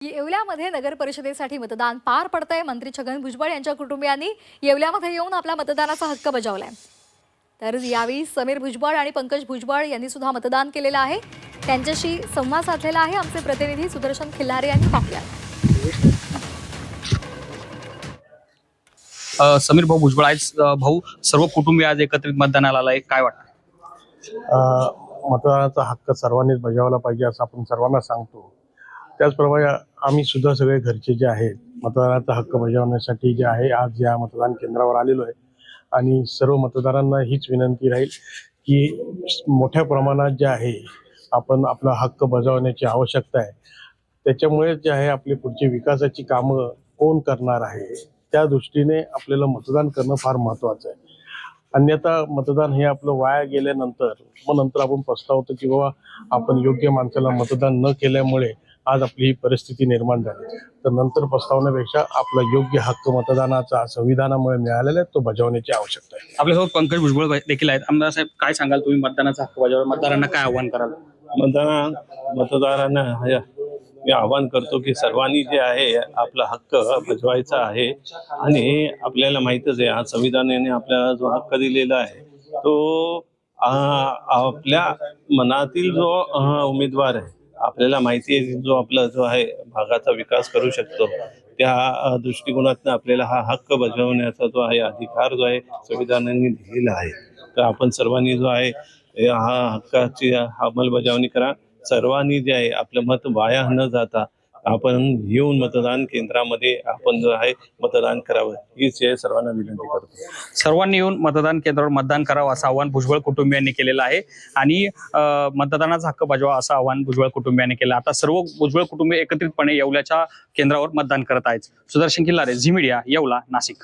येवल्यामध्ये नगर परिषदेसाठी मतदान पार पडतंय। मंत्री छगन भुजबळ यांच्या कुटुंबियांनी येवल्यामध्ये येऊन आपला मतदानाचा हक्क बजावलाय। तर यावेळी समीर भुजबळ आणि पंकज भुजबळ यांनी सुद्धा मतदान केलेलं आहे। त्यांच्याशी संवाद साधलेला आहे आमचे प्रतिनिधी सुदर्शन खिल्लारे यांनी। पाहूया। समीर भाऊ भुजबळ आज भाऊ सर्व कुटुंबीय आज एकत्रित मतदानाला आलाय, काय वाटतं? मतदानाचा हक्क सर्वांनीच बजावला पाहिजे असं आपण सर्वांना सांगतो। त्याचप्रमाणे आम्ही सुद्धा सगळे घरचे जे आहेत मतदानाचा हक्क बजावण्यासाठी जे आहे आज या मतदान केंद्रावर आलेलो आहे आणि सर्व मतदारांना हीच विनंती राहील की मोठ्या प्रमाणात जे आहे आपण आपला हक्क बजावण्याची आवश्यकता आहे। त्याच्यामुळे जे आहे आपली पुढची विकासाची कामं कोण करणार आहे त्या दृष्टीने आपल्याला मतदान करणं फार महत्त्वाचं आहे। अन्यथा मतदान हे आपलं वाया गेल्यानंतर मग नंतर आपण पछतावतो की बाबा आपण योग्य माणसाला मतदान न केल्यामुळे आज आपली ही परिस्थिती निर्माण झाली। तर नंतर पछतावण्यापेक्षा आपला योग्य हक्क मतदानाचा संविधानामुळे मिळालेला आहे तो बजावण्याची आवश्यकता आहे। आपल्यासोबत पंकज भुजबळ देखील आहेत। आमदार साहेब, काय सांगाल तुम्ही मतदानाचा हक्क बजावला, मतदारांना काय आव्हान कराल? मतदारांना मी आवाहन करतो की सर्वांनी जे आहे आपला हक्क बजवायचा आहे आणि आपल्याला माहीतच आहे आज संविधानाने आपल्याला जो हक्क दिलेला आहे तो आपल्या मनातील जो उमेदवार आहे आपल्याला माहिती आहे जो आपला जो आहे भागाचा विकास करू शकतो त्या दृष्टिकोनातून आपल्याला हा हक्क बजावण्याचा जो आहे अधिकार जो आहे संविधानाने दिलेला आहे। तर आपण सर्वांनी जो आहे हा हक्काची अंमलबजावणी करा। सर्वांनी जे आहे आपलं मत वाया न जाता आपण येऊन मतदान केंद्रामध्ये आपण जो आहे मतदान करावं हीच सर्वांना विनंती करतो। सर्वांनी येऊन मतदान केंद्रावर मतदान करावं असं आवाहन भुजबळ कुटुंबियांनी केलेलं आहे आणि मतदानाचा हक्क बजावा असं आवाहन भुजबळ कुटुंबियांनी केलं। आता सर्व भुजबळ कुटुंबीय एकत्रितपणे येवल्याच्या केंद्रावर मतदान करत आहेत। सुदर्शन खिल्लारे, झी मीडिया, येवला, नाशिक।